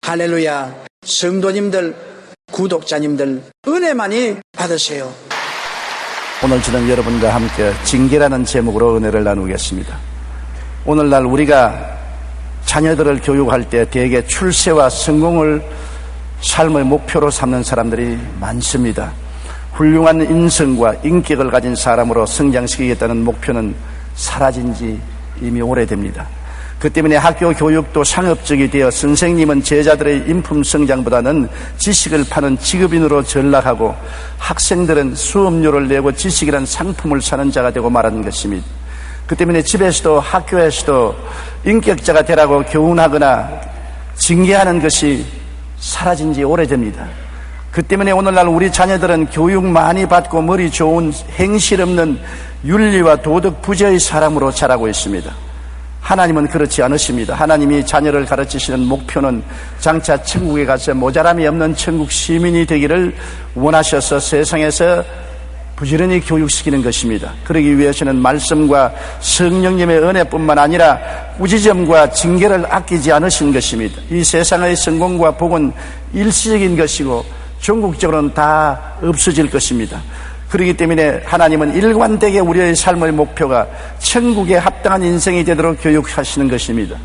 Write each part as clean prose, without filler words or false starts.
할렐루야. 성도님들, 구독자님들 은혜 많이 받으세요. 오늘 저는 여러분과 함께 징계라는 제목으로 은혜를 나누겠습니다. 오늘날 우리가 자녀들을 교육할 때 대개 출세와 성공을 삶의 목표로 삼는 사람들이 많습니다. 훌륭한 인성과 인격을 가진 사람으로 성장시키겠다는 목표는 사라진 지 이미 오래됩니다. 그 때문에 학교 교육도 상업적이 되어 선생님은 제자들의 인품 성장보다는 지식을 파는 직업인으로 전락하고 학생들은 수업료를 내고 지식이란 상품을 사는 자가 되고 말하는 것입니다. 그 때문에 집에서도 학교에서도 인격자가 되라고 교훈하거나 징계하는 것이 사라진 지 오래됩니다. 그 때문에 오늘날 우리 자녀들은 교육 많이 받고 머리 좋은 행실 없는 윤리와 도덕 부재의 사람으로 자라고 있습니다. 하나님은 그렇지 않으십니다. 하나님이 자녀를 가르치시는 목표는 장차 천국에 가서 모자람이 없는 천국 시민이 되기를 원하셔서 세상에서 부지런히 교육시키는 것입니다. 그러기 위해서는 말씀과 성령님의 은혜뿐만 아니라 꾸지점과 징계를 아끼지 않으신 것입니다. 이 세상의 성공과 복은 일시적인 것이고 전국적으로는 다 없어질 것입니다. 그렇기 때문에 하나님은 일관되게 우리의 삶의 목표가 천국에 합당한 인생이 되도록 교육하시는 것입니다.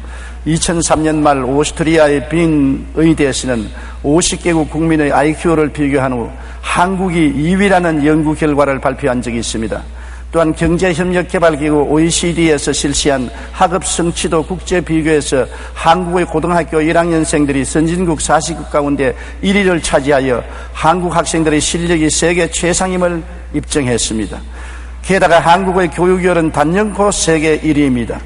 2003년 말 오스트리아의 빈 의대에서는 50개국 국민의 IQ를 비교한 후 한국이 2위라는 연구 결과를 발표한 적이 있습니다. 또한 경제협력개발기구 OECD에서 실시한 학업 성취도 국제 비교에서 한국의 고등학교 1학년생들이 선진국 40국 가운데 1위를 차지하여 한국 학생들의 실력이 세계 최상임을 입증했습니다. 게다가 한국의 교육열은 단연코 세계 1위입니다.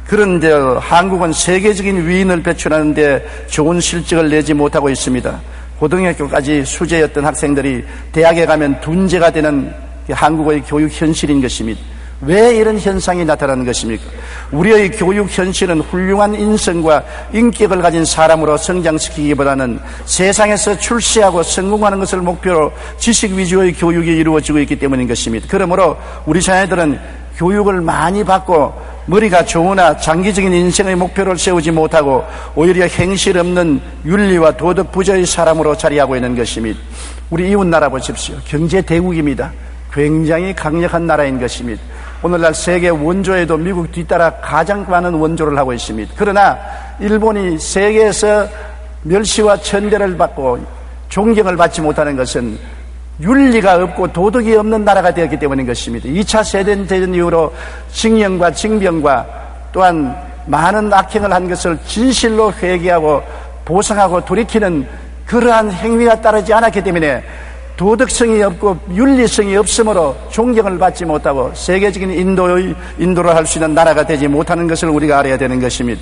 그런데 한국은 세계적인 위인을 배출하는데 좋은 실적을 내지 못하고 있습니다. 고등학교까지 수재였던 학생들이 대학에 가면 둔재가 되는 한국의 교육 현실인 것입니다. 왜 이런 현상이 나타나는 것입니까? 우리의 교육 현실은 훌륭한 인성과 인격을 가진 사람으로 성장시키기보다는 세상에서 출세하고 성공하는 것을 목표로 지식 위주의 교육이 이루어지고 있기 때문인 것입니다. 그러므로 우리 자녀들은 교육을 많이 받고 머리가 좋으나 장기적인 인생의 목표를 세우지 못하고 오히려 행실 없는 윤리와 도덕 부재의 사람으로 자리하고 있는 것입니다. 우리 이웃 나라 보십시오. 경제 대국입니다. 굉장히 강력한 나라인 것입니다. 오늘날 세계 원조에도 미국 뒤따라 가장 많은 원조를 하고 있습니다. 그러나 일본이 세계에서 멸시와 천대를 받고 존경을 받지 못하는 것은 윤리가 없고 도덕이 없는 나라가 되었기 때문인 것입니다. 2차 세계대전 이후로 징령과 징병과 또한 많은 악행을 한 것을 진실로 회개하고 보상하고 돌이키는 그러한 행위가 따르지 않았기 때문에 도덕성이 없고 윤리성이 없으므로 존경을 받지 못하고 세계적인 인도를 할 수 있는 나라가 되지 못하는 것을 우리가 알아야 되는 것입니다.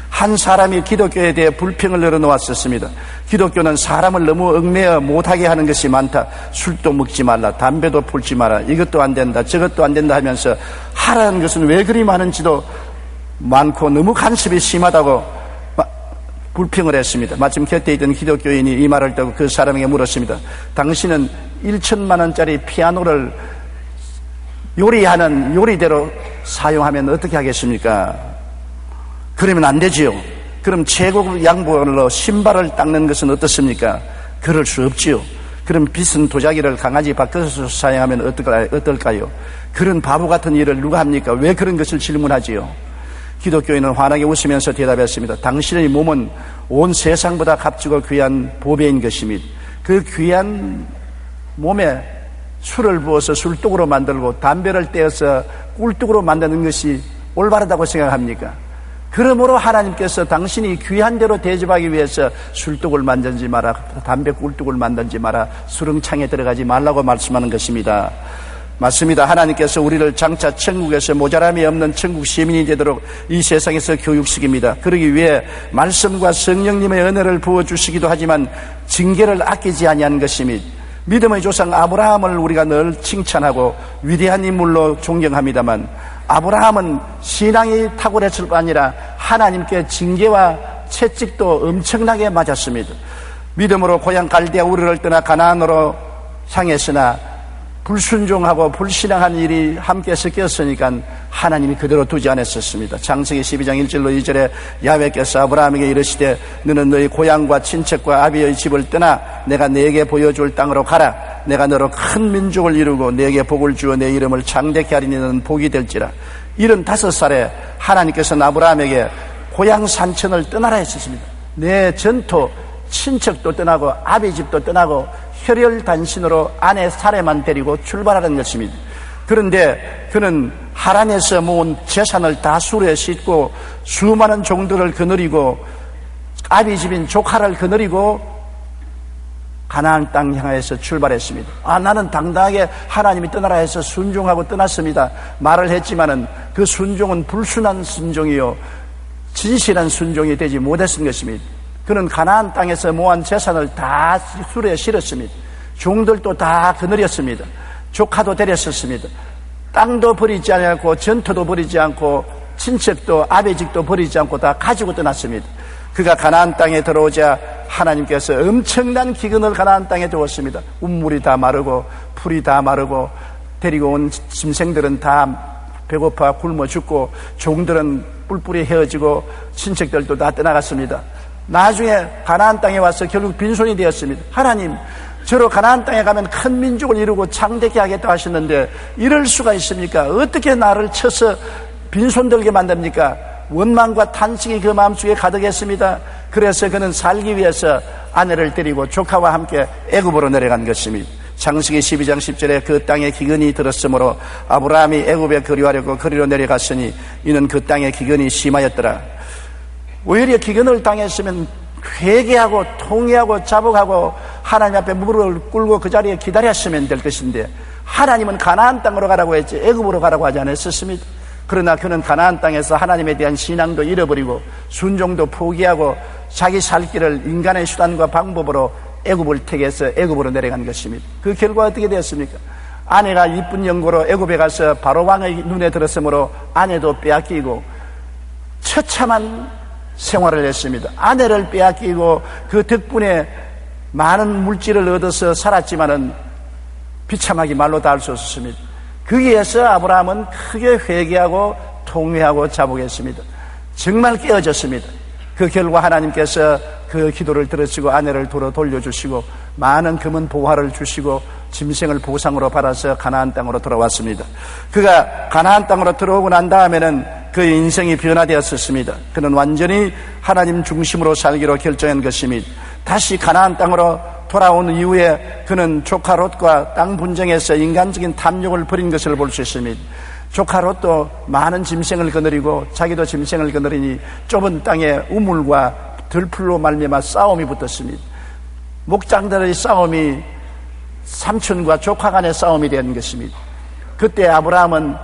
한 사람이 기독교에 대해 불평을 늘어놓았었습니다. 기독교는 사람을 너무 얽매여 못하게 하는 것이 많다. 술도 먹지 말라, 담배도 풀지 마라, 이것도 안 된다, 저것도 안 된다 하면서 하라는 것은 왜 그리 많은지도 많고 너무 간섭이 심하다고 불평을 했습니다. 마침 곁에 있던 기독교인이 이 말을 듣고 그 사람에게 물었습니다. 당신은 1천만 원짜리 피아노를 요리하는 요리대로 사용하면 어떻게 하겠습니까? 그러면 안 되지요. 그럼 최고급 양복으로 신발을 닦는 것은 어떻습니까? 그럴 수 없지요. 그럼 비싼 도자기를 강아지 밖에서 사용하면 어떨까요? 그런 바보 같은 일을 누가 합니까? 왜 그런 것을 질문하지요? 기독교인은 환하게 웃으면서 대답했습니다. 당신의 몸은 온 세상보다 값지고 귀한 보배인 것입니다. 그 귀한 몸에 술을 부어서 술독으로 만들고 담배를 떼어서 꿀독으로 만드는 것이 올바르다고 생각합니까? 그러므로 하나님께서 당신이 귀한 대로 대접하기 위해서 술독을 만들지 마라, 담배 꿀독을 만들지 마라, 수렁창에 들어가지 말라고 말씀하는 것입니다. 맞습니다. 하나님께서 우리를 장차 천국에서 모자람이 없는 천국 시민이 되도록 이 세상에서 교육시킵니다. 그러기 위해 말씀과 성령님의 은혜를 부어주시기도 하지만 징계를 아끼지 아니하는 것입니다. 믿음의 조상 아브라함을 우리가 늘 칭찬하고 위대한 인물로 존경합니다만 아브라함은 신앙이 탁월했을 뿐 아니라 하나님께 징계와 채찍도 엄청나게 맞았습니다. 믿음으로 고향 갈대아 우르를 떠나 가나안으로 향했으나 불순종하고 불신앙한 일이 함께 섞였으니까 하나님이 그대로 두지 않았었습니다. 창세기 12장 1절로 2절에 야훼께서 아브라함에게 이르시되 너는 너희 고향과 친척과 아비의 집을 떠나 내가 네게 보여줄 땅으로 가라. 내가 너로 큰 민족을 이루고 네게 복을 주어 내 이름을 창대케 하리니 너는 복이 될지라. 75살에 하나님께서 아브라함에게 고향 산천을 떠나라 했었습니다. 내 전토 친척도 떠나고 아비 집도 떠나고 혈혈단신으로 아내 사례만 데리고 출발하는 것입니다. 그런데 그는 하란에서 모은 재산을 다 수레에 싣고 수많은 종들을 거느리고 아비 집인 조카를 거느리고 가나안 땅 향해서 출발했습니다. 나는 당당하게 하나님이 떠나라 해서 순종하고 떠났습니다. 말을 했지만은 그 순종은 불순한 순종이요 진실한 순종이 되지 못했던 것입니다. 그는 가나안 땅에서 모은 재산을 다 수레에 실었습니다. 종들도 다 거느렸습니다. 조카도 데렸었습니다. 땅도 버리지 않고 전토도 버리지 않고 친척도 아베직도 버리지 않고 다 가지고 떠났습니다. 그가 가나안 땅에 들어오자 하나님께서 엄청난 기근을 가나안 땅에 두었습니다. 운물이 다 마르고 풀이 다 마르고 데리고 온 짐승들은 다 배고파 굶어 죽고 종들은 뿔뿔이 헤어지고 친척들도 다 떠나갔습니다. 나중에 가나안 땅에 와서 결국 빈손이 되었습니다. 하나님, 저로 가나안 땅에 가면 큰 민족을 이루고 창대케 하겠다 하셨는데 이럴 수가 있습니까? 어떻게 나를 쳐서 빈손 들게 만듭니까? 원망과 탄식이 그 마음속에 가득했습니다. 그래서 그는 살기 위해서 아내를 데리고 조카와 함께 애굽으로 내려간 것입니다. 창세기 12장 10절에 그 땅에 기근이 들었으므로 아브라함이 애굽에 거류하려고 거리로 내려갔으니 이는 그 땅에 기근이 심하였더라. 오히려 기근을 당했으면 회개하고 통회하고 자복하고 하나님 앞에 무릎을 꿇고 그 자리에 기다렸으면 될 것인데 하나님은 가나안 땅으로 가라고 했지 애굽으로 가라고 하지 않았었습니다. 그러나 그는 가나안 땅에서 하나님에 대한 신앙도 잃어버리고 순종도 포기하고 자기 살 길을 인간의 수단과 방법으로 애굽을 택해서 애굽으로 내려간 것입니다. 그 결과 어떻게 되었습니까? 아내가 이쁜 연고로 애굽에 가서 바로 왕의 눈에 들었으므로 아내도 빼앗기고 처참한 생활을 했습니다. 아내를 빼앗기고 그 덕분에 많은 물질을 얻어서 살았지만은 비참하기 말로 다 할 수 없었습니다. 거기에서 아브라함은 크게 회개하고 통회하고 자복했습니다. 정말 깨어졌습니다. 그 결과 하나님께서 그 기도를 들으시고 아내를 돌려주시고 많은 금은 보화를 주시고 짐승을 보상으로 받아서 가나안 땅으로 돌아왔습니다. 그가 가나안 땅으로 들어오고 난 다음에는 그의 인생이 변화되었었습니다. 그는 완전히 하나님 중심으로 살기로 결정한 것입니다. 다시 가나안 땅으로 돌아온 이후에 그는 조카 롯과 땅 분쟁에서 인간적인 탐욕을 벌인 것을 볼 수 있습니다. 조카 롯도 많은 짐승을 거느리고 자기도 짐승을 거느리니 좁은 땅에 우물과 들풀로 말미암아 싸움이 붙었습니다. 목장들의 싸움이 삼촌과 조카 간의 싸움이 된 것입니다. 그때 아브라함은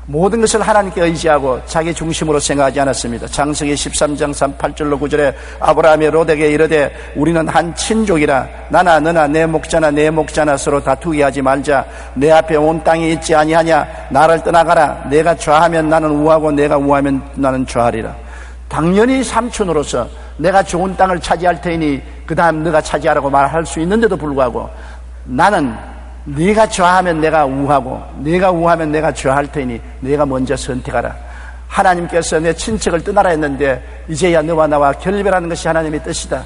모든 것을 하나님께 의지하고 자기 중심으로 생각하지 않았습니다. 창세기 13장 8절로 9절에 아브라함이 롯에게 이르되 우리는 한 친족이라 나나 너나 내 목자나 내 목자나 서로 다투게 하지 말자. 내 앞에 온 땅이 있지 아니하냐. 나를 떠나가라. 내가 좌하면 나는 우하고 내가 우하면 나는 좌하리라. 당연히 삼촌으로서 내가 좋은 땅을 차지할 테니 그 다음 너가 차지하라고 말할 수 있는데도 불구하고 나는 네가 좌하면 내가 우하고 네가 우하면 내가 좌할 테니 네가 먼저 선택하라. 하나님께서 내 친척을 떠나라 했는데 이제야 너와 나와 결별하는 것이 하나님의 뜻이다.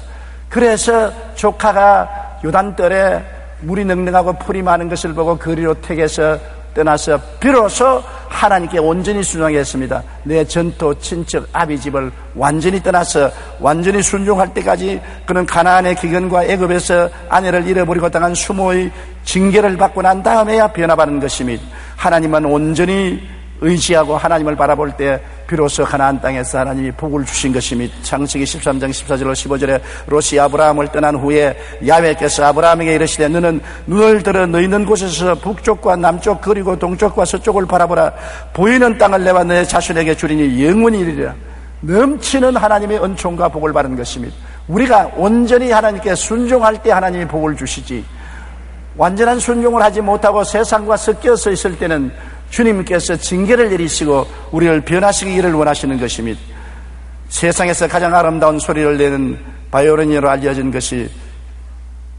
그래서 조카가 요단떨에 물이 넉넉하고 풀이 많은 것을 보고 거리로 택해서 떠나서 비로소 하나님께 온전히 순종했습니다. 내 전토 친척 아비 집을 완전히 떠나서 완전히 순종할 때까지 그는 가나안의 기근과 애굽에서 아내를 잃어버리고 당한 수모의 징계를 받고 난 다음에야 변화받은 것입니다. 하나님은 온전히 의지하고 하나님을 바라볼 때 비로소 가나안 땅에서 하나님이 복을 주신 것입니다. 창세기 13장 14절로 15절에 롯이 아브라함을 떠난 후에 야훼께서 아브라함에게 이르시되 너는 눈을 들어 너 있는 곳에서 북쪽과 남쪽 그리고 동쪽과 서쪽을 바라보라. 보이는 땅을 내와 내 자손에게 주리니 영원히 이르리라. 넘치는 하나님의 은총과 복을 받은 것입니다. 우리가 온전히 하나님께 순종할 때 하나님이 복을 주시지, 완전한 순종을 하지 못하고 세상과 섞여서 있을 때는 주님께서 징계를 내리시고 우리를 변화시키기를 원하시는 것입니다. 세상에서 가장 아름다운 소리를 내는 바이올린으로 알려진 것이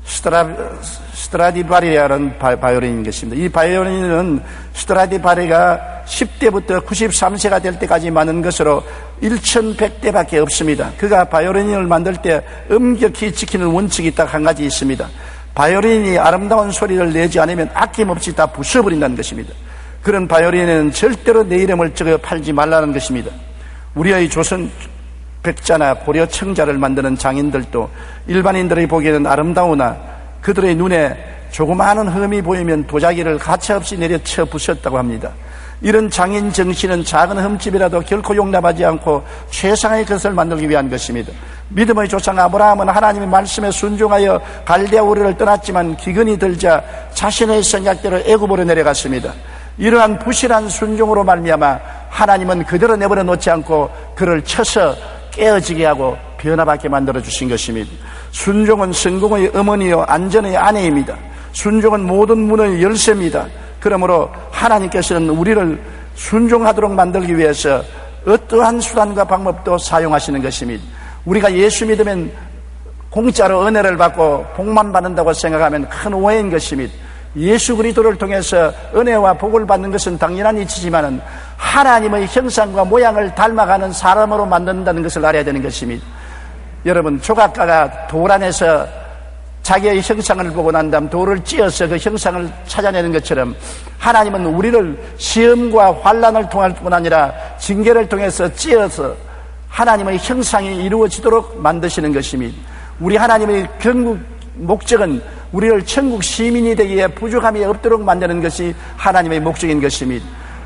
스트라디바리라는 바이올린인 것입니다. 이 바이올린은 스트라디바리가 10대부터 93세가 될 때까지 많은 것으로 1100대밖에 없습니다. 그가 바이올린을 만들 때 엄격히 지키는 원칙이 딱 한 가지 있습니다. 바이올린이 아름다운 소리를 내지 않으면 아낌없이 다 부숴버린다는 것입니다. 그런 바이올린에는 절대로 내 이름을 적어 팔지 말라는 것입니다. 우리의 조선 백자나 고려 청자를 만드는 장인들도 일반인들이 보기에는 아름다우나 그들의 눈에 조그마한 흠이 보이면 도자기를 가차없이 내려쳐 부쉈다고 합니다. 이런 장인 정신은 작은 흠집이라도 결코 용납하지 않고 최상의 것을 만들기 위한 것입니다. 믿음의 조상 아브라함은 하나님의 말씀에 순종하여 갈대아 우르를 떠났지만 기근이 들자 자신의 생각대로 애굽으로 내려갔습니다. 이러한 부실한 순종으로 말미암아 하나님은 그대로 내버려 놓지 않고 그를 쳐서 깨어지게 하고 변화받게 만들어 주신 것입니다. 순종은 성공의 어머니요 안전의 아내입니다. 순종은 모든 문의 열쇠입니다. 그러므로 하나님께서는 우리를 순종하도록 만들기 위해서 어떠한 수단과 방법도 사용하시는 것입니다. 우리가 예수 믿으면 공짜로 은혜를 받고 복만 받는다고 생각하면 큰 오해인 것입니다. 예수 그리스도를 통해서 은혜와 복을 받는 것은 당연한 이치지만은 하나님의 형상과 모양을 닮아가는 사람으로 만든다는 것을 알아야 되는 것입니다. 여러분, 조각가가 돌 안에서 자기의 형상을 보고 난 다음 돌을 찧어서 그 형상을 찾아내는 것처럼 하나님은 우리를 시험과 환난을 통할 뿐 아니라 징계를 통해서 찧어서 하나님의 형상이 이루어지도록 만드시는 것입니다. 우리 하나님의 결국 목적은 우리를 천국 시민이 되기에 부족함이 없도록 만드는 것이 하나님의 목적인 것입니다.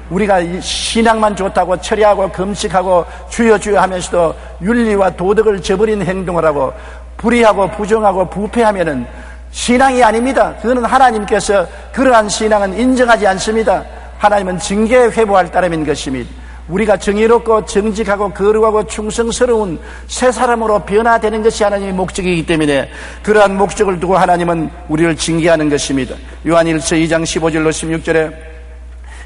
우리가 신앙만 좋다고 철야하고 금식하고 주여 주여 하면서도 윤리와 도덕을 저버린 행동을 하고 불의하고 부정하고 부패하면은 신앙이 아닙니다. 그거는 하나님께서 그러한 신앙은 인정하지 않습니다. 하나님은 징계에 회부할 따름인 것입니다. 우리가 정의롭고 정직하고 거룩하고 충성스러운 새 사람으로 변화되는 것이 하나님의 목적이기 때문에 그러한 목적을 두고 하나님은 우리를 징계하는 것입니다. 요한일서 2장 15절로 16절에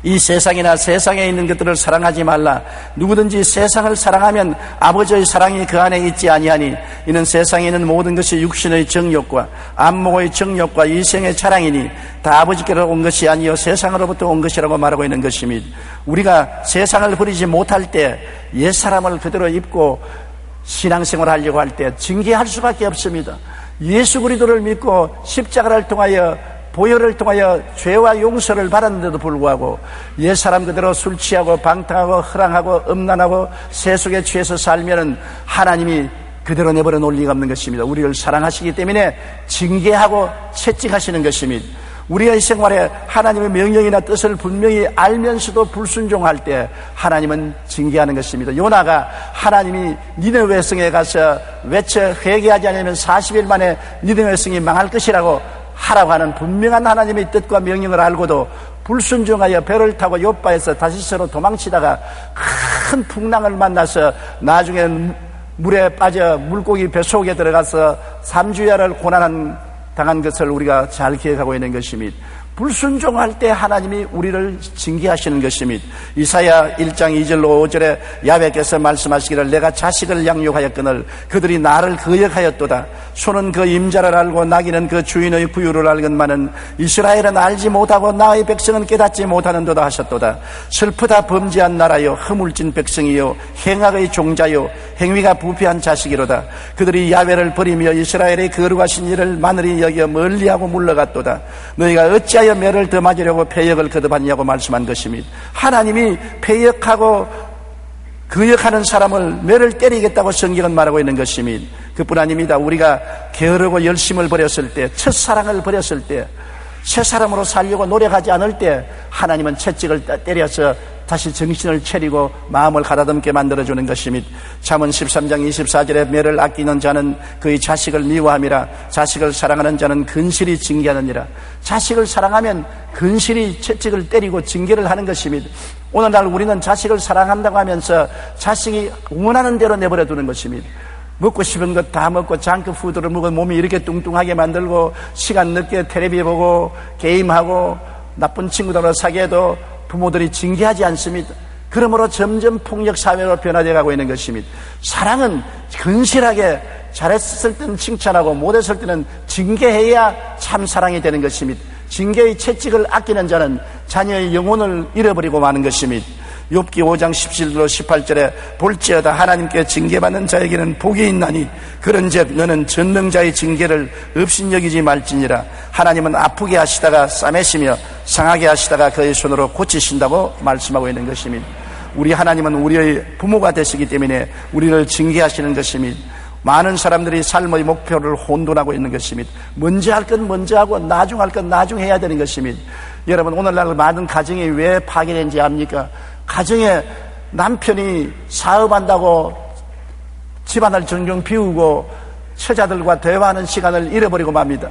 이 세상이나 세상에 있는 것들을 사랑하지 말라. 누구든지 세상을 사랑하면 아버지의 사랑이 그 안에 있지 아니하니 이는 세상에 있는 모든 것이 육신의 정욕과 안목의 정욕과 이생의 자랑이니 다 아버지께로 온 것이 아니요 세상으로부터 온 것이라고 말하고 있는 것입니다. 우리가 세상을 버리지 못할 때 옛사람을 그대로 입고 신앙생활을 하려고 할 때 징계할 수밖에 없습니다. 예수 그리스도를 믿고 십자가를 통하여 보혈을 통하여 죄와 용서를 받았는데도 불구하고 옛사람 그대로 술 취하고 방탕하고 허랑하고 음란하고 세속에 취해서 살면은 하나님이 그대로 내버려 놓을 리가 없는 것입니다. 우리를 사랑하시기 때문에 징계하고 채찍하시는 것입니다. 우리의 생활에 하나님의 명령이나 뜻을 분명히 알면서도 불순종할 때 하나님은 징계하는 것입니다. 요나가 하나님이 니느웨 성에 가서 외쳐 회개하지 않으면 40일 만에 니느웨 성이 망할 것이라고 하라고 하는 분명한 하나님의 뜻과 명령을 알고도 불순종하여 배를 타고 요바에서 다시스로 도망치다가 큰 풍랑을 만나서 나중에는 물에 빠져 물고기 뱃속에 들어가서 3주야를 고난 당한 것을 우리가 잘 기억하고 있는 것입니다. 불순종할 때 하나님이 우리를 징계하시는 것입니다. 이사야 1장 2절로 5절에 야훼께서 말씀하시기를 내가 자식을 양육하였거늘 그들이 나를 거역하였도다. 소는 그 임자를 알고 나귀는 그 주인의 부유를 알건만은 이스라엘은 알지 못하고 나의 백성은 깨닫지 못하는도다 하셨도다. 슬프다 범죄한 나라요 허물진 백성이요 행악의 종자요 행위가 부패한 자식이로다. 그들이 야훼를 버리며 이스라엘의 거룩하신 일을 마늘이 여겨 멀리하고 물러갔도다. 너희가 어찌하여 매를 더 맞으려고 패역을 거듭하느냐고 말씀한 것입니다. 하나님이 패역하고 거역하는 사람을 매를 때리겠다고 성경은 말하고 있는 것입니다. 그뿐 아닙니다. 우리가 게으르고 열심을 버렸을 때, 첫사랑을 버렸을 때, 새 사람으로 살려고 노력하지 않을 때 하나님은 채찍을 때려서 다시 정신을 차리고 마음을 가다듬게 만들어주는 것입니다. 잠언 13장 24절에 매를 아끼는 자는 그의 자식을 미워함이라 자식을 사랑하는 자는 근실히 징계하느니라. 자식을 사랑하면 근실히 채찍을 때리고 징계를 하는 것입니다. 오늘날 우리는 자식을 사랑한다고 하면서 자식이 원하는 대로 내버려 두는 것입니다. 먹고 싶은 것 다 먹고 장크푸드를 먹어 몸이 이렇게 뚱뚱하게 만들고 시간 늦게 텔레비 보고 게임하고 나쁜 친구들하고 사귀어도 부모들이 징계하지 않습니다. 그러므로 점점 폭력 사회로 변화되어 가고 있는 것입니다. 사랑은 근실하게 잘했을 때는 칭찬하고 못했을 때는 징계해야 참 사랑이 되는 것입니다. 징계의 채찍을 아끼는 자는 자녀의 영혼을 잃어버리고 마는 것입니다. 욥기 5장 17절 18절에 볼지어다 하나님께 징계받는 자에게는 복이 있나니 그런즉 너는 전능자의 징계를 업신여기지 말지니라. 하나님은 아프게 하시다가 싸매시며 상하게 하시다가 그의 손으로 고치신다고 말씀하고 있는 것입니다. 우리 하나님은 우리의 부모가 되시기 때문에 우리를 징계하시는 것입니다. 많은 사람들이 삶의 목표를 혼돈하고 있는 것입니다. 먼저 할 건 먼저 하고 나중 할 건 나중 해야 되는 것입니다. 여러분, 오늘날 많은 가정이 왜 파괴된지 압니까? 가정에 남편이 사업한다고 집안을 정정 비우고 처자들과 대화하는 시간을 잃어버리고 맙니다.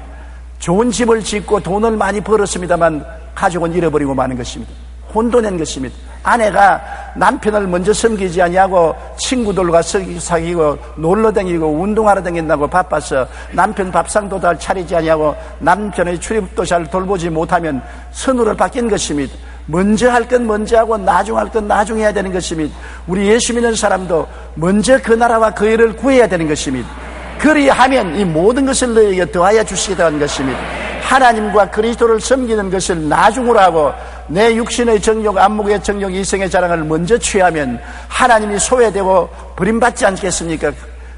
좋은 집을 짓고 돈을 많이 벌었습니다만 가족은 잃어버리고 마는 것입니다. 혼돈된 것입니다. 아내가 남편을 먼저 섬기지 아니하고 친구들과 사귀고 놀러다니고 운동하러 다닌다고 바빠서 남편 밥상도 잘 차리지 아니하고 남편의 출입도 잘 돌보지 못하면 선우를 바뀐 것입니다. 먼저 할 건 먼저 하고 나중 할 건 나중 해야 되는 것입니다. 우리 예수 믿는 사람도 먼저 그 나라와 그 일을 구해야 되는 것입니다. 그리하면 이 모든 것을 너에게 더하여 주시겠다는 것입니다. 하나님과 그리스도를 섬기는 것을 나중으로 하고 내 육신의 정욕, 안목의 정욕, 이성의 자랑을 먼저 취하면 하나님이 소외되고 버림받지 않겠습니까?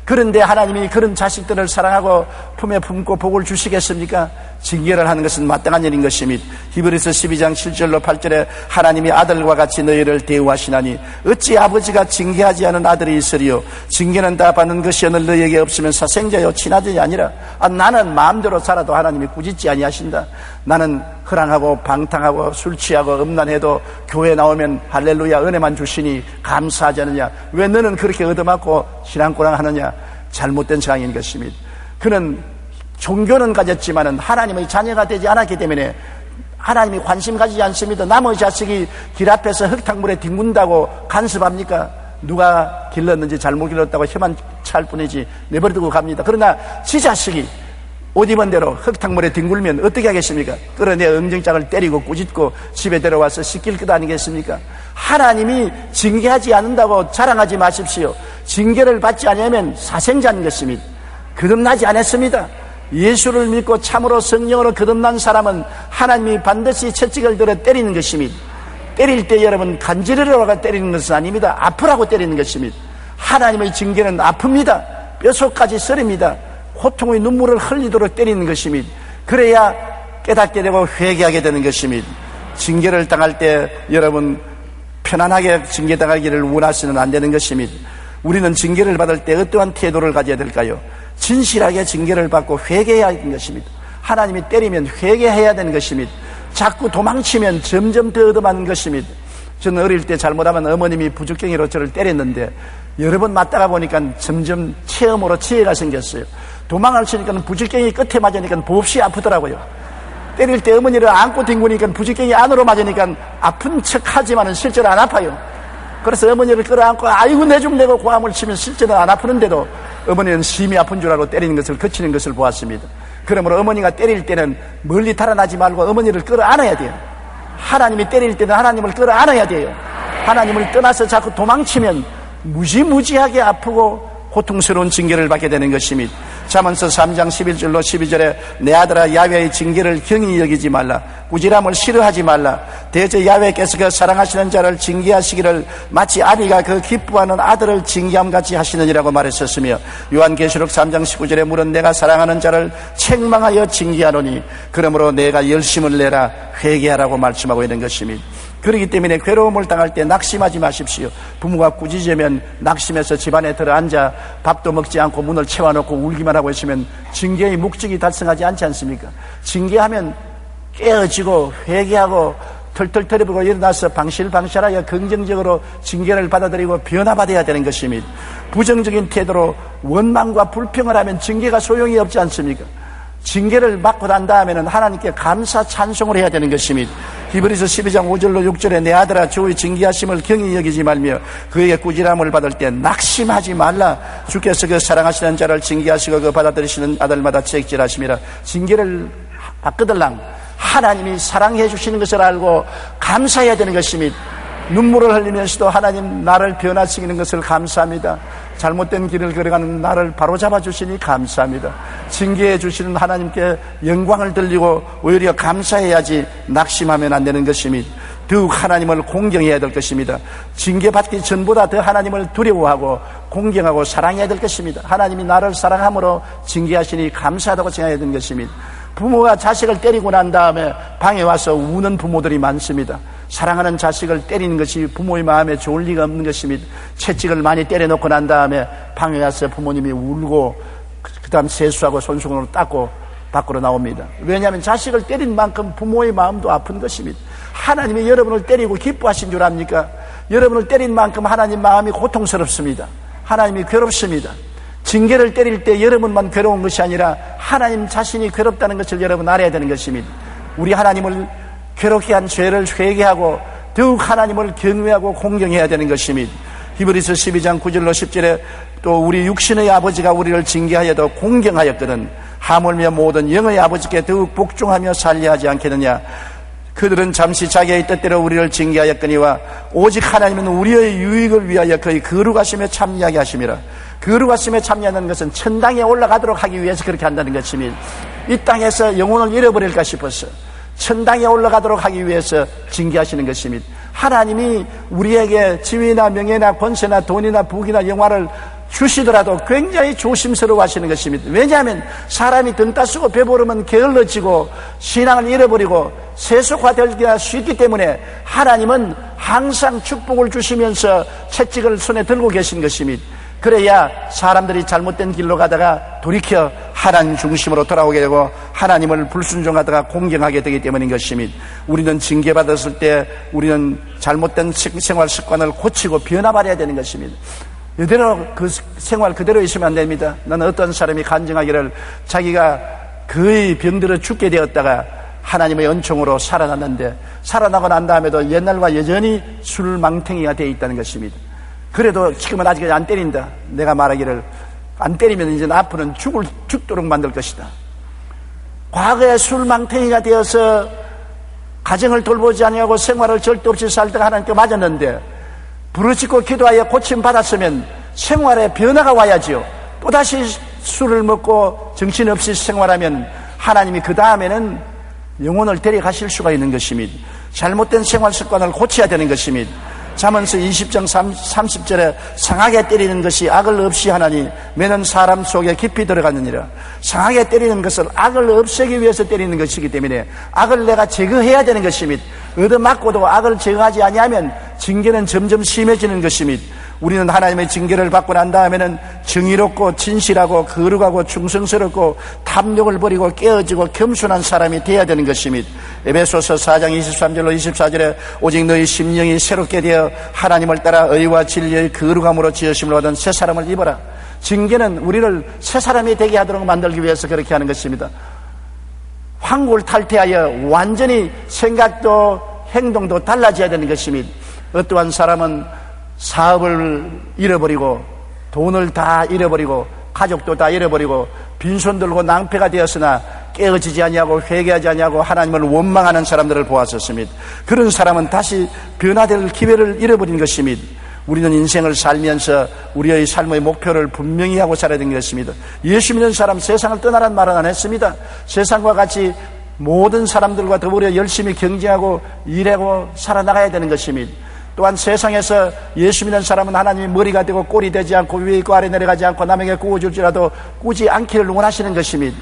그런데 하나님이 그런 자식들을 사랑하고 품에 품고 복을 주시겠습니까? 징계를 하는 것은 마땅한 일인 것입니다. 히브리서 12장 7절로 8절에 하나님이 아들과 같이 너희를 대우하시나니 어찌 아버지가 징계하지 않은 아들이 있으리요. 징계는 다 받는 것이 오늘 너희에게 없으면 사생자요 친아들이 아니라 나는 마음대로 살아도 하나님이 꾸짖지 아니하신다. 나는 허랑하고 방탕하고 술 취하고 음란해도 교회 나오면 할렐루야 은혜만 주시니 감사하지 않느냐. 왜 너는 그렇게 얻어맞고 신앙고랑 하느냐. 잘못된 상황인 것입니다. 그는 종교는 가졌지만은 하나님의 자녀가 되지 않았기 때문에 하나님이 관심 가지지 않습니다. 남의 자식이 길 앞에서 흙탕물에 뒹군다고 간섭합니까? 누가 길렀는지 잘못 길렀다고 혀만 찰 뿐이지 내버려두고 갑니다. 그러나 지 자식이 옷 입은 대로 흙탕물에 뒹굴면 어떻게 하겠습니까? 끌어내 엉덩장을 때리고 꾸짖고 집에 데려와서 씻길 것 아니겠습니까? 하나님이 징계하지 않는다고 자랑하지 마십시오. 징계를 받지 않으면 사생자인 것입니다. 거듭나지 않았습니다. 예수를 믿고 참으로 성령으로 거듭난 사람은 하나님이 반드시 채찍을 들어 때리는 것입니다. 때릴 때 여러분 간지러려고 때리는 것은 아닙니다. 아프라고 때리는 것입니다. 하나님의 징계는 아픕니다. 뼛속까지 썰입니다. 고통의 눈물을 흘리도록 때리는 것입니다. 그래야 깨닫게 되고 회개하게 되는 것입니다. 징계를 당할 때 여러분 편안하게 징계당하기를 원하시는 안 되는 것입니다. 우리는 징계를 받을 때 어떠한 태도를 가져야 될까요? 진실하게 징계를 받고 회개해야 하는 것입니다. 하나님이 때리면 회개해야 되는 것입니다. 자꾸 도망치면 점점 더 얻어맞는 것입니다. 저는 어릴 때 잘못하면 어머님이 부죽경이로 저를 때렸는데 여러 번 맞다가 보니까 점점 체험으로 지혜가 생겼어요. 도망을 치니까 부죽경이 끝에 맞으니까 몹시 아프더라고요. 때릴 때 어머니를 안고 뒹구니까 부죽경이 안으로 맞으니까 아픈 척하지만 실제로 안 아파요. 그래서 어머니를 끌어안고 아이고 내 좀 내고 고함을 치면 실제로 안 아프는데도 어머니는 심히 아픈 줄 알고 때리는 것을 그치는 것을 보았습니다. 그러므로 어머니가 때릴 때는 멀리 달아나지 말고 어머니를 끌어안아야 돼요. 하나님이 때릴 때는 하나님을 끌어안아야 돼요. 하나님을 떠나서 자꾸 도망치면 무지무지하게 아프고 고통스러운 징계를 받게 되는 것입니다. 잠언서 3장 11절로 12절에 내 아들아 야훼의 징계를 경히 여기지 말라. 꾸지람을 싫어하지 말라. 대저 야훼께서 그 사랑하시는 자를 징계하시기를 마치 아비가 그 기뻐하는 아들을 징계함같이 하시느니라고 말했었으며 요한계시록 3장 19절에 물은 내가 사랑하는 자를 책망하여 징계하노니 그러므로 내가 열심을 내라 회개하라고 말씀하고 있는 것입니다. 그렇기 때문에 괴로움을 당할 때 낙심하지 마십시오. 부모가 꾸짖으면 낙심해서 집안에 들어앉아 밥도 먹지 않고 문을 채워놓고 울기만 하고 있으면 징계의 목적이 달성하지 않지 않습니까? 징계하면 깨어지고 회개하고 털털 털어보고 일어나서 방실방실하여 긍정적으로 징계를 받아들이고 변화받아야 되는 것입니다. 부정적인 태도로 원망과 불평을 하면 징계가 소용이 없지 않습니까? 징계를 받고 난 다음에는 하나님께 감사 찬송을 해야 되는 것입니다. 히브리서 12장 5절로 6절에 내 아들아 주의 징계하심을 경히 여기지 말며 그에게 꾸지람을 받을 때 낙심하지 말라. 주께서 그 사랑하시는 자를 징계하시고 그 받아들이시는 아들마다 책질하심이라. 징계를 받거들랑 하나님이 사랑해 주시는 것을 알고 감사해야 되는 것입니다. 눈물을 흘리면서도 하나님 나를 변화시키는 것을 감사합니다. 잘못된 길을 걸어가는 나를 바로잡아 주시니 감사합니다. 징계해 주시는 하나님께 영광을 돌리고 오히려 감사해야지 낙심하면 안 되는 것입니다. 더욱 하나님을 공경해야 될 것입니다. 징계받기 전보다 더 하나님을 두려워하고 공경하고 사랑해야 될 것입니다. 하나님이 나를 사랑함으로 징계하시니 감사하다고 생각해야 되는 것입니다. 부모가 자식을 때리고 난 다음에 방에 와서 우는 부모들이 많습니다. 사랑하는 자식을 때리는 것이 부모의 마음에 좋을 리가 없는 것입니다. 채찍을 많이 때려놓고 난 다음에 방에 와서 부모님이 울고 그 다음 세수하고 손수건으로 닦고 밖으로 나옵니다. 왜냐하면 자식을 때린 만큼 부모의 마음도 아픈 것입니다. 하나님이 여러분을 때리고 기뻐하신 줄 압니까? 여러분을 때린 만큼 하나님 마음이 고통스럽습니다. 하나님이 괴롭습니다. 징계를 때릴 때 여러분만 괴로운 것이 아니라 하나님 자신이 괴롭다는 것을 여러분 알아야 되는 것입니다. 우리 하나님을 괴롭게 한 죄를 회개하고 더욱 하나님을 경외하고 공경해야 되는 것입니다. 히브리서 12장 9절로 10절에 또 우리 육신의 아버지가 우리를 징계하여도 공경하였거든 하물며 모든 영의 아버지께 더욱 복종하며 살려 하지 않겠느냐. 그들은 잠시 자기의 뜻대로 우리를 징계하였거니와 오직 하나님은 우리의 유익을 위하여 그의 거룩하심에 참여하게 하심이라. 거룩하심에 참여하는 것은 천당에 올라가도록 하기 위해서 그렇게 한다는 것입니다. 이 땅에서 영혼을 잃어버릴까 싶어서 천당에 올라가도록 하기 위해서 징계하시는 것입니다. 하나님이 우리에게 지위나 명예나 권세나 돈이나 부귀나 영화를 주시더라도 굉장히 조심스러워 하시는 것입니다. 왜냐하면 사람이 등 따쓰고 배부르면 게을러지고 신앙을 잃어버리고 세속화되기가 쉽기 때문에 하나님은 항상 축복을 주시면서 채찍을 손에 들고 계신 것입니다. 그래야 사람들이 잘못된 길로 가다가 돌이켜 하나님 중심으로 돌아오게 되고 하나님을 불순종하다가 공경하게 되기 때문인 것입니다. 우리는 징계받았을 때 우리는 잘못된 생활 습관을 고치고 변화받아야 되는 것입니다. 이대로 그 생활 그대로 있으면 안 됩니다. 나는 어떤 사람이 간증하기를 자기가 거의 병들어 죽게 되었다가 하나님의 은총으로 살아났는데 살아나고 난 다음에도 옛날과 여전히 술망탱이가 되어 있다는 것입니다. 그래도 지금은 아직 안 때린다. 내가 말하기를 안 때리면 이제 앞으로는 죽도록 만들 것이다. 과거에 술망탱이가 되어서 가정을 돌보지 아니하고 생활을 절대 없이 살다가 하나님께 맞았는데 부르짖고 기도하여 고침받았으면 생활에 변화가 와야지요. 또다시 술을 먹고 정신없이 생활하면 하나님이 그 다음에는 영혼을 데려가실 수가 있는 것입니다. 잘못된 생활 습관을 고쳐야 되는 것입니다. 잠언서 20장 30절에 상하게 때리는 것이 악을 없이 하나니 매는 사람 속에 깊이 들어가느니라. 상하게 때리는 것은 악을 없애기 위해서 때리는 것이기 때문에 악을 내가 제거해야 되는 것입니다. 얻어맞고도 악을 제거하지 아니하면 징계는 점점 심해지는 것입니다. 우리는 하나님의 징계를 받고 난 다음에는 정의롭고 진실하고 거룩하고 충성스럽고 탐욕을 버리고 깨어지고 겸손한 사람이 되어야 되는 것입니다. 에베소서 4장 23절로 24절에 오직 너희 심령이 새롭게 되어 하나님을 따라 의와 진리의 거룩함으로 지으심을 얻은 새 사람을 입어라. 징계는 우리를 새 사람이 되게 하도록 만들기 위해서 그렇게 하는 것입니다. 황골 탈퇴하여 완전히 생각도 행동도 달라져야 되는 것입니다. 어떠한 사람은 사업을 잃어버리고 돈을 다 잃어버리고 가족도 다 잃어버리고 빈손 들고 낭패가 되었으나 깨어지지 아니하고 회개하지 아니하고 하나님을 원망하는 사람들을 보았었습니다. 그런 사람은 다시 변화될 기회를 잃어버린 것입니다. 우리는 인생을 살면서 우리의 삶의 목표를 분명히 하고 살아야 되는 것입니다. 예수 믿는 사람 세상을 떠나라는 말은 안 했습니다. 세상과 같이 모든 사람들과 더불어 열심히 경쟁하고 일하고 살아나가야 되는 것입니다. 또한 세상에서 예수 믿는 사람은 하나님이 머리가 되고 꼴이 되지 않고 위에 있고 아래 내려가지 않고 남에게 구워줄지라도 꾸지 않기를 원하시는 것입니다.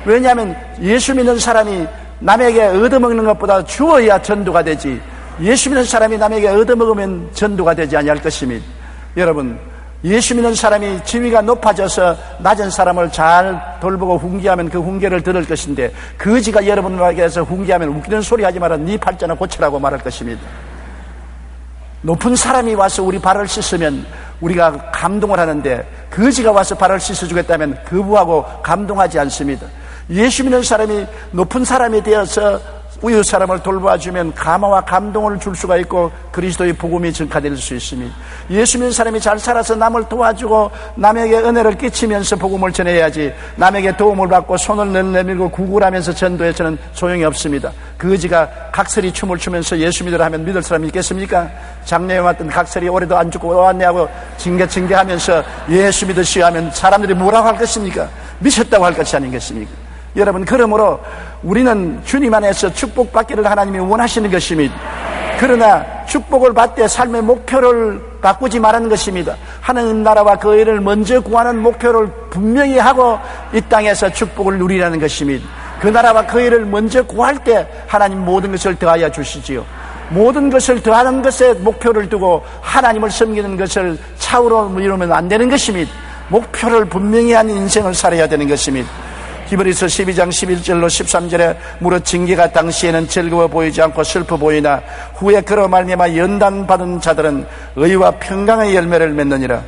왜냐하면 예수 믿는 사람이 남에게 얻어먹는 것보다 주어야 전도가 되지 예수 믿는 사람이 남에게 얻어먹으면 전도가 되지 아니할 것입니다. 여러분, 예수 믿는 사람이 지위가 높아져서 낮은 사람을 잘 돌보고 훈계하면 그 훈계를 들을 것인데 거지가 여러분에게서 훈계하면 웃기는 소리 하지 마라 네 팔자나 고치라고 말할 것입니다. 높은 사람이 와서 우리 발을 씻으면 우리가 감동을 하는데 거지가 와서 발을 씻어주겠다면 거부하고 감동하지 않습니다. 예수 믿는 사람이 높은 사람이 되어서 이웃 사람을 돌봐주면 감화와 감동을 줄 수가 있고 그리스도의 복음이 증가될 수 있습니다. 예수 믿는 사람이 잘 살아서 남을 도와주고 남에게 은혜를 끼치면서 복음을 전해야지, 남에게 도움을 받고 손을 내밀고 구걸하면서 전도해서는 소용이 없습니다. 그지가 각설이 춤을 추면서 예수 믿으라 하면 믿을 사람이 있겠습니까? 작년에 왔던 각설이 올해도 안 죽고 왔네 하고 징계하면서 예수 믿으시오 하면 사람들이 뭐라고 할 것입니까? 미쳤다고 할 것이 아니겠습니까? 여러분, 그러므로 우리는 주님 안에서 축복받기를 하나님이 원하시는 것입니다. 그러나 축복을 받되 삶의 목표를 바꾸지 말라는 것입니다. 하나님 나라와 그 의를 먼저 구하는 목표를 분명히 하고 이 땅에서 축복을 누리라는 것입니다. 그 나라와 그 의를 먼저 구할 때 하나님 모든 것을 더하여 주시지요. 모든 것을 더하는 것에 목표를 두고 하나님을 섬기는 것을 차후로 이루면 안 되는 것입니다. 목표를 분명히 한 인생을 살아야 되는 것입니다. 히브리서 12장 11절로 13절에 무릇 징계가 당시에는 즐거워 보이지 않고 슬퍼 보이나 후에 그로 말미암아 연단받은 자들은 의와 평강의 열매를 맺느니라.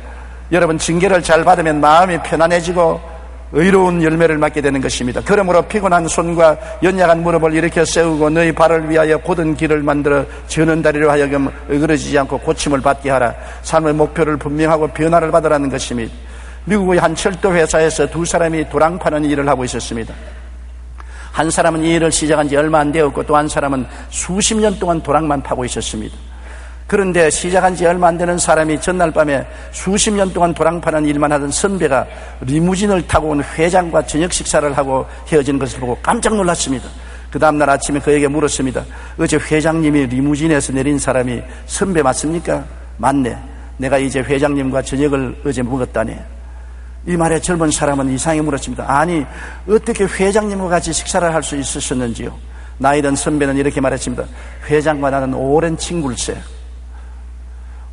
여러분, 징계를 잘 받으면 마음이 편안해지고 의로운 열매를 맺게 되는 것입니다. 그러므로 피곤한 손과 연약한 무릎을 일으켜 세우고 너희 발을 위하여 곧은 길을 만들어 저는 다리로 하여금 어그러지지 않고 고침을 받게 하라. 삶의 목표를 분명하고 변화를 받으라는 것입니다. 미국의 한 철도 회사에서 두 사람이 도랑 파는 일을 하고 있었습니다. 한 사람은 이 일을 시작한 지 얼마 안 되었고 또 한 사람은 수십 년 동안 도랑만 파고 있었습니다. 그런데 시작한 지 얼마 안 되는 사람이 전날 밤에 수십 년 동안 도랑 파는 일만 하던 선배가 리무진을 타고 온 회장과 저녁 식사를 하고 헤어지는 것을 보고 깜짝 놀랐습니다. 그 다음날 아침에 그에게 물었습니다. 어제 회장님이 리무진에서 내린 사람이 선배 맞습니까? 맞네. 내가 이제 회장님과 저녁을 어제 먹었다네. 이 말에 젊은 사람은 이상하게 물었습니다. 아니, 어떻게 회장님과 같이 식사를 할 수 있으셨는지요? 나이 든 선배는 이렇게 말했습니다. 회장과 나는 오랜 친구일세.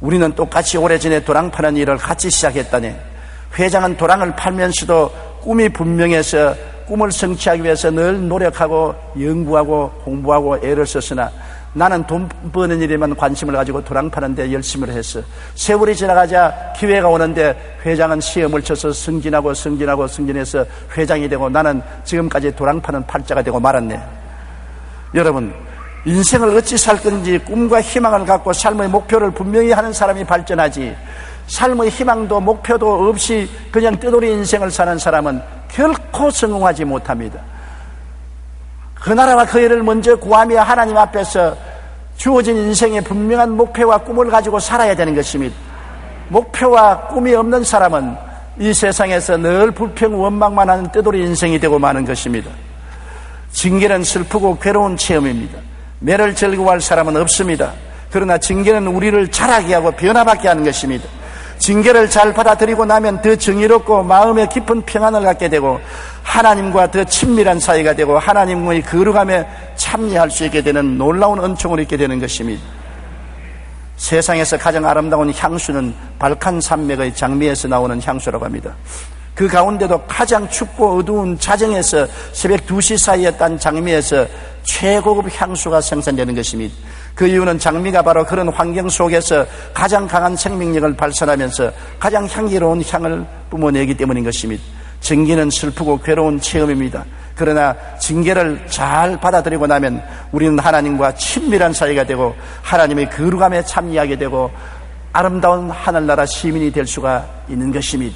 우리는 똑같이 오래전에 도랑 파는 일을 같이 시작했다네. 회장은 도랑을 팔면서도 꿈이 분명해서 꿈을 성취하기 위해서 늘 노력하고 연구하고 공부하고 애를 썼으나 나는 돈 버는 일에만 관심을 가지고 도랑 파는 데 열심을 했어. 세월이 지나가자 기회가 오는데 회장은 시험을 쳐서 승진해서 회장이 되고 나는 지금까지 도랑 파는 팔자가 되고 말았네. 여러분, 인생을 어찌 살 건지 꿈과 희망을 갖고 삶의 목표를 분명히 하는 사람이 발전하지, 삶의 희망도 목표도 없이 그냥 뜨돌이 인생을 사는 사람은 결코 성공하지 못합니다. 그 나라와 그 일을 먼저 구하며 하나님 앞에서 주어진 인생의 분명한 목표와 꿈을 가지고 살아야 되는 것입니다. 목표와 꿈이 없는 사람은 이 세상에서 늘 불평 원망만 하는 뜨돌이 인생이 되고 마는 것입니다. 징계는 슬프고 괴로운 체험입니다. 매를 즐거워할 사람은 없습니다. 그러나 징계는 우리를 자라게 하고 변화받게 하는 것입니다. 징계를 잘 받아들이고 나면 더 정의롭고 마음에 깊은 평안을 갖게 되고 하나님과 더 친밀한 사이가 되고 하나님의 거룩함에 참여할 수 있게 되는 놀라운 은총을 얻게 되는 것입니다. 세상에서 가장 아름다운 향수는 발칸 산맥의 장미에서 나오는 향수라고 합니다. 그 가운데도 가장 춥고 어두운 자정에서 새벽 2시 사이에 딴 장미에서 최고급 향수가 생산되는 것입니다. 그 이유는 장미가 바로 그런 환경 속에서 가장 강한 생명력을 발산하면서 가장 향기로운 향을 뿜어내기 때문인 것입니다. 징계는 슬프고 괴로운 체험입니다. 그러나 징계를 잘 받아들이고 나면 우리는 하나님과 친밀한 사이가 되고 하나님의 거룩함에 참여하게 되고 아름다운 하늘나라 시민이 될 수가 있는 것입니다.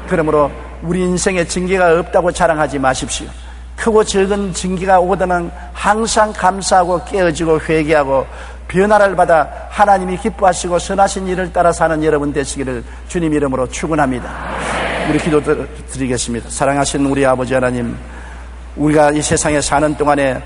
그러므로 우리 인생에 징계가 없다고 자랑하지 마십시오. 크고 적은 징계가 오거든 항상 감사하고 깨어지고 회개하고 변화를 받아 하나님이 기뻐하시고 선하신 일을 따라 사는 여러분 되시기를 주님 이름으로 축원합니다. 우리 기도드리겠습니다. 사랑하신 우리 아버지 하나님, 우리가 이 세상에 사는 동안에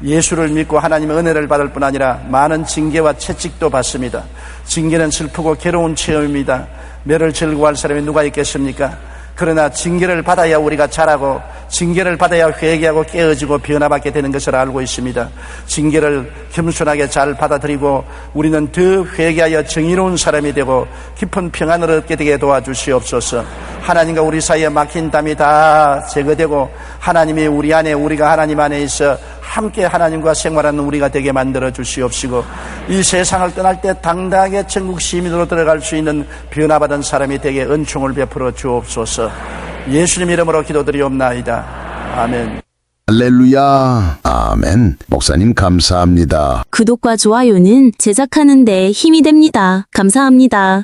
예수를 믿고 하나님의 은혜를 받을 뿐 아니라 많은 징계와 채찍도 받습니다. 징계는 슬프고 괴로운 체험입니다. 매를 즐거워할 사람이 누가 있겠습니까? 그러나 징계를 받아야 우리가 자라고 징계를 받아야 회개하고 깨어지고 변화받게 되는 것을 알고 있습니다. 징계를 겸손하게 잘 받아들이고 우리는 더 회개하여 정의로운 사람이 되고 깊은 평안을 얻게 되게 도와주시옵소서. 하나님과 우리 사이에 막힌 담이 다 제거되고 하나님이 우리 안에 우리가 하나님 안에 있어 함께 하나님과 생활하는 우리가 되게 만들어 주시옵시고 이 세상을 떠날 때 당당하게 천국 시민으로 들어갈 수 있는 변화받은 사람이 되게 은총을 베풀어 주옵소서. 예수님 이름으로 기도드리옵나이다. 아멘. 할렐루야. 아멘. 목사님 감사합니다. 구독과 좋아요는 제작하는 데 힘이 됩니다. 감사합니다.